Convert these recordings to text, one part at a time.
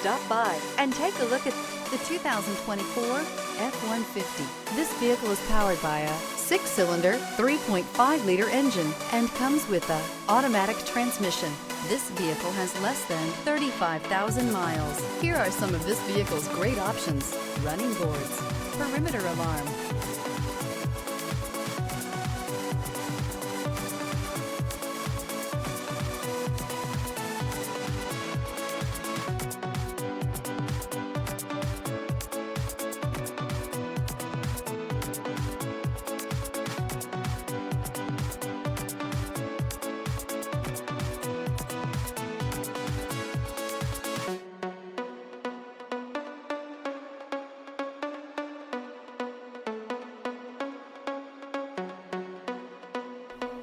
stop by and take a look at the 2024 F-150. This vehicle is powered by a 6-cylinder, 3.5-liter engine and comes with an automatic transmission. This vehicle has less than 35,000 miles. Here are some of this vehicle's great options: running boards, perimeter alarm,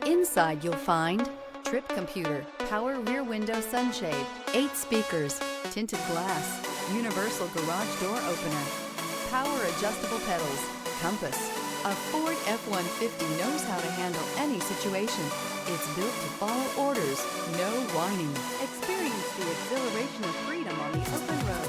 Inside you'll find trip computer, power rear window sunshade, 8 speakers, tinted glass, universal garage door opener, power adjustable pedals, compass. A Ford F-150 knows how to handle any situation. It's built to follow orders, no whining. Experience the exhilaration of freedom on the open road.